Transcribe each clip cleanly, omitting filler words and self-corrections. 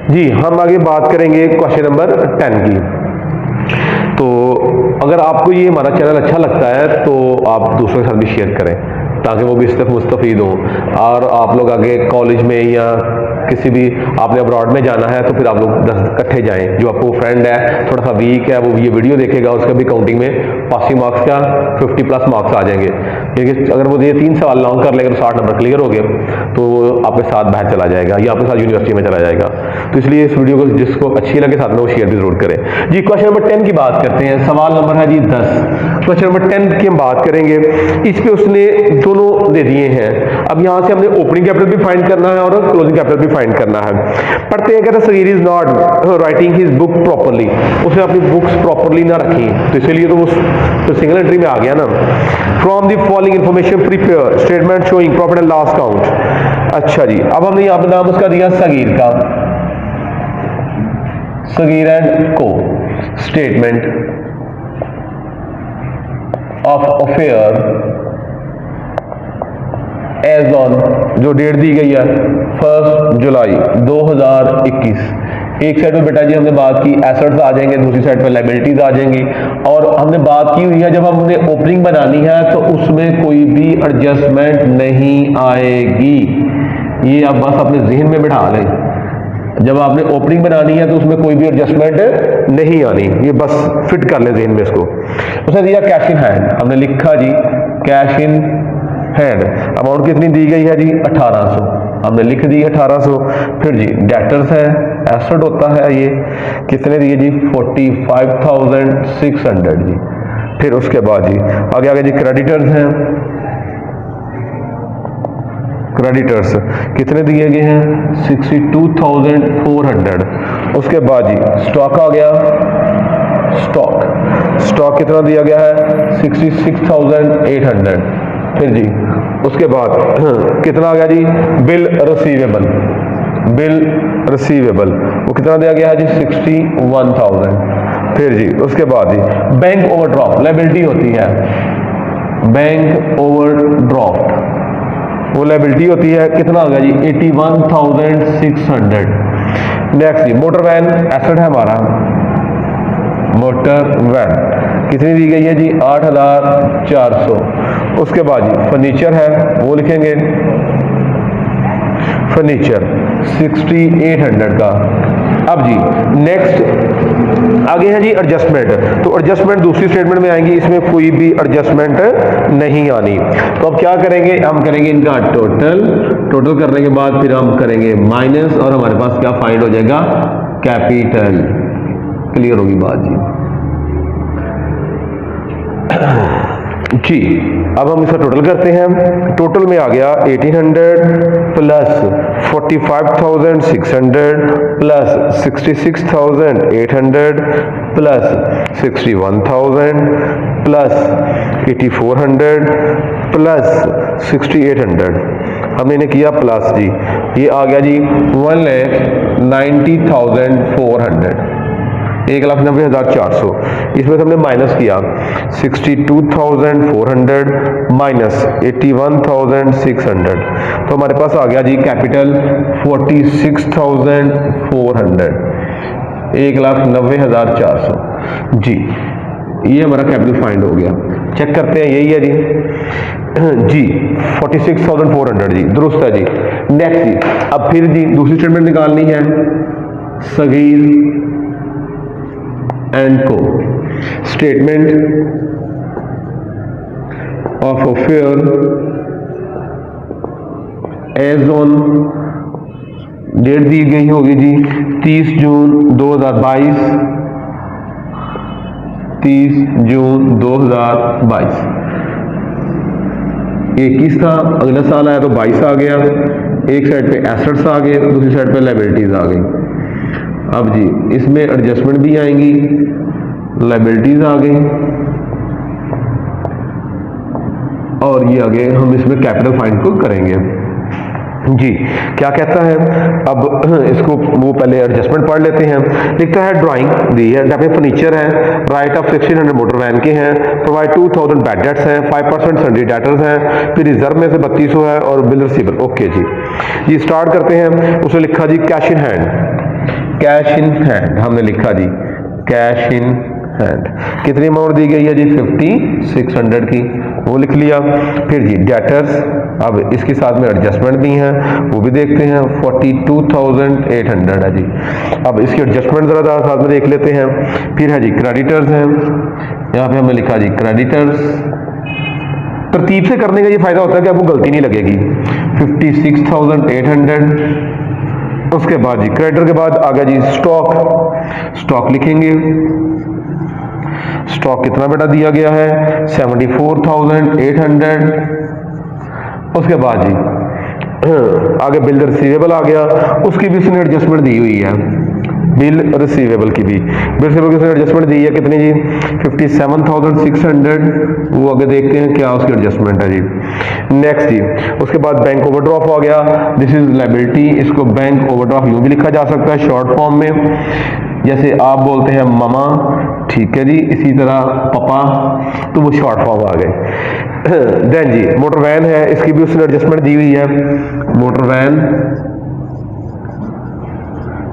जी हम आगे बात करेंगे क्वेश्चन नंबर 10 की। तो अगर आपको ये हमारा चैनल अच्छा लगता है तो आप दूसरों के साथ भी शेयर करें ताकि वो भी इस तरफ मुस्तफ़ीद हों, और आप लोग आगे कॉलेज में या किसी भी आपने अब्रॉड में जाना है तो फिर आप लोग 10 इकट्ठे जाएं। जो आपको फ्रेंड है थोड़ा सा वीक है वो ये वीडियो देखेगा, उसका भी काउंटिंग में पासिंग मार्क्स क्या 50+ मार्क्स आ जाएंगे, क्योंकि अगर वो ये 3 सवाल लॉन्ग कर लेगा तो 60 नंबर क्लियर हो गए तो आपके साथ बाहर चला जाएगा या आपके साथ यूनिवर्सिटी में चला जाएगा। तो इसलिए इस वीडियो को जिसको अच्छी लगे साथ में वो शेयर भी जरूर करें। जी क्वेश्चन नंबर 10 की बात करते हैं। सवाल नंबर है जी 10। क्वेश्चन नंबर 10 की हम बात करेंगे। इस पे उसने दोनों दे दिए हैं। अब यहाँ से हमने ओपनिंग कैपिटल भी फाइंड करना है और क्लोजिंग कैपिटल भी फाइंड करना है। पढ़ते हैं, कहते Sagir is not writing his book properly, उसने अपनी बुक्स प्रॉपरली ना रखी तो इसलिए तो वो तो सिंगल एंट्री में आ गया ना। From the following information prepare statement showing profit and loss count. अच्छा जी, अब हमने यहाँ पे नाम उसका दिया सगीर का, Sagir and co statement of affair as on, जो डेट दी गई है 1 जुलाई 2021। एक साइड पे बेटा जी हमने बात की एसेट्स आ जाएंगे, दूसरी साइड पे लायबिलिटीज आ जाएंगी, और हमने बात की हुई है जब हमने ओपनिंग बनानी है तो उसमें कोई भी एडजस्टमेंट नहीं आएगी। ये आप बस अपने जहन में बिठा लें, जब आपने ओपनिंग बनानी है तो उसमें कोई भी एडजस्टमेंट नहीं आनी, ये बस फिट कर ले जहन में इसको। उसने दिया कैश इन हैंड, हमने लिखा जी कैश इन हैंड, अमाउंट कितनी दी गई है जी 1800, हमने लिख दी 1800। फिर जी डेटर्स है, एसेट होता है ये, कितने दिए जी 45,600 जी। फिर उसके बाद जी आगे आगे जी क्रेडिटर्स हैं, क्रेडिटर्स कितने दिए गए हैं 62,400। उसके बाद जी स्टॉक आ गया, स्टॉक कितना दिया गया है 66,800। फिर जी उसके बाद कितना आ गया जी बिल रिसीवेबल, वो कितना दिया गया है जी 61,000। फिर जी उसके बाद जी बैंक ओवरड्राफ्ट लायबिलिटी होती है, बैंक ओवरड्राफ्ट वो लायबिलिटी होती है, कितना आ गया जी 81,600। नेक्स्ट जी मोटर वैन एसेट है हमारा, मोटर वैन कितनी दी गई है जी 8,400। उसके बाद जी फर्नीचर है, वो लिखेंगे फर्नीचर 6,800 का। अब जी नेक्स्ट आगे है जी एडजस्टमेंट, तो एडजस्टमेंट दूसरी स्टेटमेंट में आएंगी, इसमें कोई भी एडजस्टमेंट नहीं आनी। तो अब क्या करेंगे, हम करेंगे इनका टोटल करने के बाद फिर हम करेंगे माइनस, और हमारे पास क्या फाइंड हो जाएगा कैपिटल। क्लियर होगी बात जी। जी अब हम इसका टोटल करते हैं। टोटल में आ गया 1800 plus 45,600 plus 66,800 plus 61,000 plus 8,400 plus 6,800। हमने इन्हें किया प्लस जी, ये आ गया जी 1,90,400, 1,90,400। इसमें से हमने माइनस किया 62,400 माइनस 81,600, तो हमारे पास आ गया जी कैपिटल 46,400, 1,90,400 जी। ये हमारा कैपिटल फाइंड हो गया। चेक करते हैं, यही है जी जी 46,400 जी, दुरुस्त है जी। नेक्स्ट जी अब फिर जी दूसरी स्टेटमेंट निकालनी है, Sagir and co statement of affair as on, date दी गई होगी जी 30 जून 2022, 30 जून 2022। 21 था, अगला साल आया तो 22 आ गया, एक साइड पे एसेट्स आ गए, दूसरी साइड पे लायबिलिटीज आ गई। अब जी इसमें एडजस्टमेंट भी आएंगी, लायबिलिटीज आ गई, और ये आगे हम इसमें कैपिटल फाइंड को करेंगे जी। क्या कहता है, अब इसको वो पहले एडजस्टमेंट पढ़ लेते हैं। लिखता है ड्राइंग दी है, पे फर्नीचर है, राइट ऑफ 1600 मोटर वैन के हैं, प्रोवाइड 2000 बैड डेट्स हैं, 5% सन्ड्री डेटर्स हैं, फिर रिजर्व में से 3200 है और बिल रिसीवर। ओके जी, ये स्टार्ट करते हैं। उसने लिखा जी cash in hand, cash in hand हमने लिखा जी, कैश इन हैंड कितनी अमाउंट दी गई है जी 5600 की, वो लिख लिया। फिर जी डेटर्स, अब इसके साथ में एडजस्टमेंट भी हैं, वो भी देखते हैं। 42,800 है जी। अब इसकी एडजस्टमेंट ज़रा साथ में देख लेते हैं। फिर है जी क्रेडिटर्स हैं, यहाँ पे हमने लिखा जी क्रेडिटर्स। तरतीब से करने का ये फायदा होता है कि आपको गलती नहीं लगेगी। 56,800। उसके बाद जी क्रेडिटर के बाद आ गया जी स्टॉक, स्टॉक लिखेंगे। स्टॉक कितना बेटा दिया गया है 74,800। उसके बाद जी आगे बिल रिसीवेबल आ गया, उसकी भी उसने एडजस्टमेंट दी हुई है। बिल रिसीवेबल की भी, बिल रिसीवेबल की उसने एडजस्टमेंट दी है कितनी जी 57,600। वो आगे देखते हैं क्या उसकी एडजस्टमेंट है जी। नेक्स्ट जी उसके बाद बैंक ओवरड्राफ्ट आ गया, दिस इज लायबिलिटी। इसको बैंक ओवरड्राफ्ट यूं भी लिखा जा सकता है शॉर्ट फॉर्म में, जैसे आप बोलते हैं मामा, ठीक है जी, इसी तरह पापा, तो वो शॉर्ट फॉर्म आ गए। देन जी मोटर वैन है, इसकी भी उसने एडजस्टमेंट दी हुई है। मोटर वैन,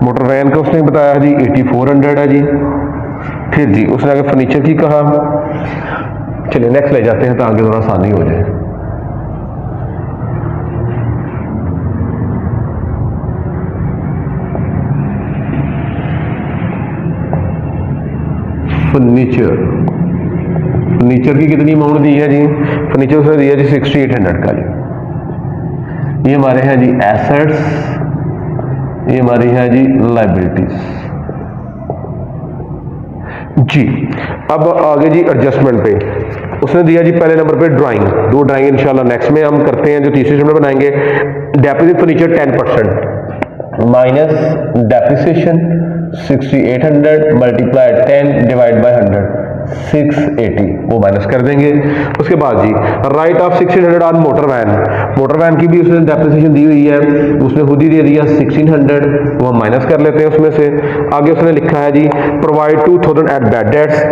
मोटर वैन का उसने बताया जी 8400 है जी। फिर जी उसने आगे फर्नीचर की कहा। चलिए नेक्स्ट ले जाते हैं ताकि थोड़ा आसानी हो जाए। फर्नीचर, फर्नीचर की कितनी अमाउंट दी है जी, फर्नीचर उसने दिया जी 6800 का जी। ये हमारे हैं जी एसेट्स, ये हमारी है जी लायबिलिटीज जी। अब आगे जी एडजस्टमेंट पे उसने दिया जी पहले नंबर पे ड्राइंग, दो ड्राइंग इंशाल्लाह नेक्स्ट में हम करते हैं जो तीसरे सेशन में बनाएंगे। Depreciate furniture 10% minus depreciation 6800 multiply 10 divide by 100 680, वो माइनस कर देंगे। उसके बाद जी write off 1600 on motor van, motor van की भी उसने डेप्रिसिएशन दी हुई है, उसने खुद ही दे दिया 1600, वो हम माइनस कर लेते हैं उसमें से। आगे उसने लिखा है जी provide 2000 at bad debts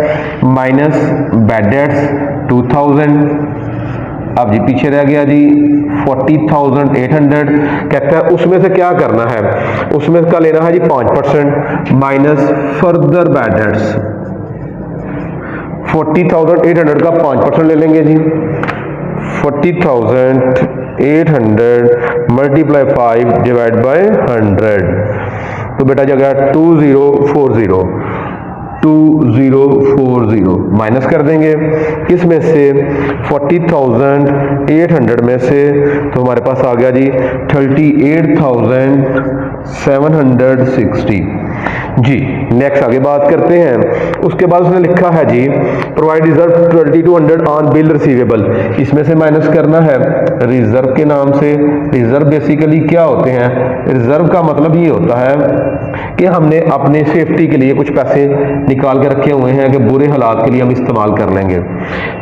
minus bad debts 2000। अब जी पीछे रह गया जी 40,800, कहता है उसमें से क्या करना है, उसमें का लेना है जी 5% माइनस फर्दर बैड डेट्स। 40,800 का 5% ले लेंगे जी, 40,800 मल्टीप्लाई 5 डिवाइड बाय 100, तो बेटा जगह 2040 माइनस कर देंगे इसमें से 40,800 में से, तो हमारे पास आ गया जी 38,760 जी। नेक्स्ट आगे बात करते हैं। उसके बाद उसने लिखा है जी provide reserve 2200 on bill receivable, इसमें से माइनस करना है रिजर्व के नाम से। रिजर्व बेसिकली क्या होते हैं, रिजर्व का मतलब ये होता है कि हमने अपने सेफ्टी के लिए कुछ पैसे निकाल के रखे हुए हैं कि बुरे हालात के लिए हम इस्तेमाल कर लेंगे,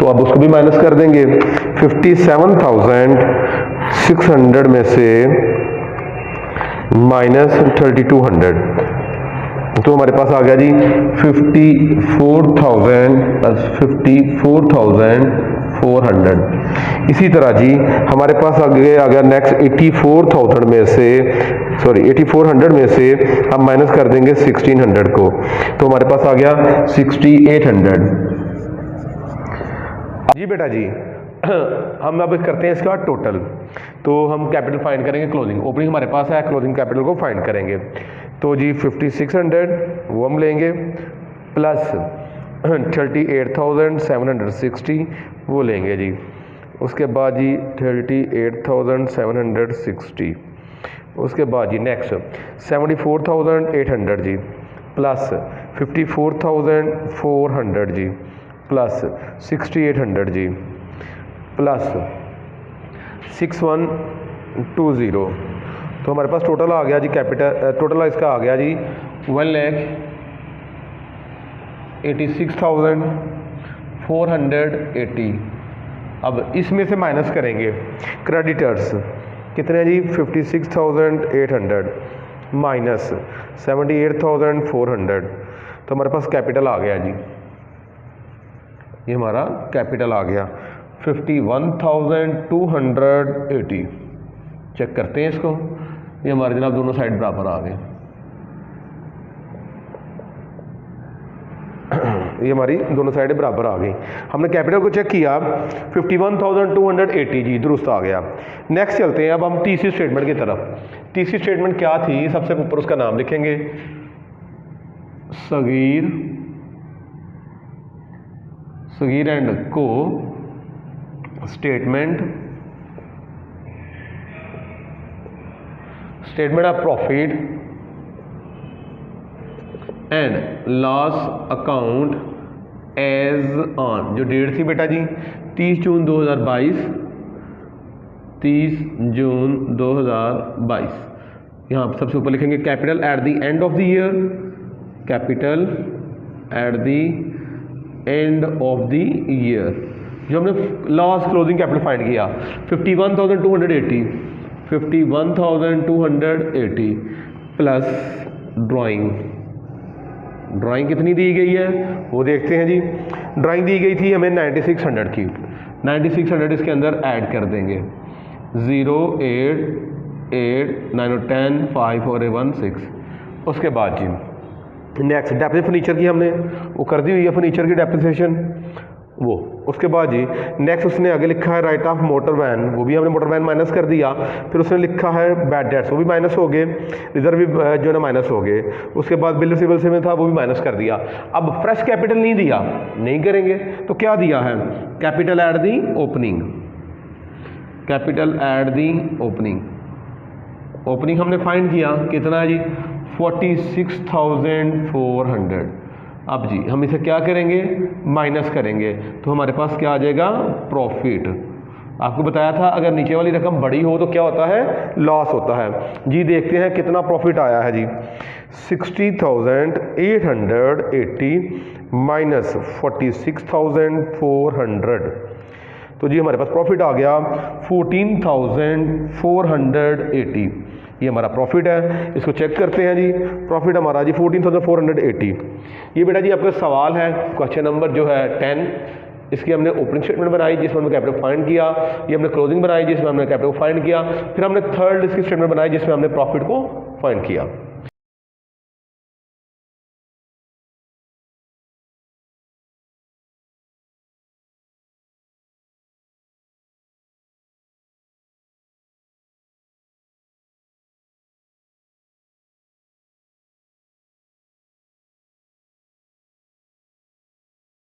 तो अब उसको भी माइनस कर देंगे। 57,600 में से माइनस 3200, तो हमारे पास आ गया जी 54,400। इसी तरह जी हमारे पास आगे आ गया नेक्स्ट 84,000 में से, सॉरी 8400 में से हम माइनस कर देंगे 1600 को, तो हमारे पास आ गया 6800 जी। बेटा जी हम अब करते हैं इसका टोटल, तो हम कैपिटल फाइंड करेंगे, क्लोजिंग ओपनिंग हमारे पास है, क्लोजिंग कैपिटल को फाइंड करेंगे। तो जी 5600 वो हम लेंगे प्लस 38,760 वो लेंगे जी। उसके बाद जी 38,760, उसके बाद जी नेक्स्ट 74,800 जी प्लस 54,400 जी प्लस 6800 जी प्लस 6120, तो हमारे पास टोटल आ गया जी कैपिटल, टोटल इसका आ गया जी 1,86,480। अब इसमें से माइनस करेंगे क्रेडिटर्स कितने जी 56,800 माइनस 78,400, तो हमारे पास कैपिटल आ गया जी, ये हमारा कैपिटल आ गया 51,280। चेक करते हैं इसको, ये हमारे जनाब दोनों साइड बराबर आ गए। ये हमारी दोनों साइडें बराबर आ गई। हमने कैपिटल को चेक किया 51,280 जी दुरुस्त आ गया। नेक्स्ट चलते हैं अब हम तीसरी स्टेटमेंट की तरफ। तीसरी स्टेटमेंट क्या थी, सबसे ऊपर उसका नाम लिखेंगे Sagir and co statement of profit and loss account as on, जो डेट थी बेटा जी 30 जून 2022, 30 जून 2022। यहाँ पर सबसे ऊपर लिखेंगे capital at the end of the year, capital at the end of the year. जो हमने लॉस क्लोजिंग कैपिटल फाइंड किया 51,280 प्लस ड्राइंग कितनी दी गई है वो देखते हैं जी। ड्राइंग दी गई थी हमें 9600 की, 9600 इसके अंदर ऐड कर देंगे 0 8 8 9 10 5 4 1 6। उसके बाद जी नेक्स्ट डेप्रिसिएशन फर्नीचर की हमने वो कर दी हुई है, फर्नीचर की डेप्रिसिएशन वो। उसके बाद जी नेक्स्ट उसने आगे लिखा है राइट ऑफ मोटर वैन, वो भी हमने मोटर वैन माइनस कर दिया। फिर उसने लिखा है बैड डेट्स, वो भी माइनस हो गए, रिजर्व भी जो है ना माइनस हो गए। उसके बाद बिल रिसीवेबल से में था वो भी माइनस कर दिया। अब फ्रेश कैपिटल नहीं दिया, नहीं करेंगे तो क्या दिया है, capital at the opening, capital at the opening हमने फाइंड किया कितना है जी 46,400। अब जी हम इसे क्या करेंगे, माइनस करेंगे तो हमारे पास क्या आ जाएगा, प्रॉफिट। आपको बताया था अगर नीचे वाली रकम बड़ी हो तो क्या होता है, लॉस होता है जी। देखते हैं कितना प्रॉफिट आया है जी 60,880 माइनस 46,400, तो जी हमारे पास प्रॉफिट आ गया 14,480। ये हमारा प्रॉफिट है, इसको चेक करते हैं जी। प्रॉफिट हमारा जी 14,480। ये बेटा जी आपका सवाल है क्वेश्चन नंबर जो है 10। इसकी हमने ओपनिंग स्टेटमेंट बनाई जिसमें हमने कैपिटल फाइंड किया, ये हमने क्लोजिंग बनाई जिसमें हमने कैपिटल फाइंड किया, फिर हमने थर्ड इसकी स्टेटमेंट बनाई जिसमें हमने प्रॉफिट को फाइंड किया।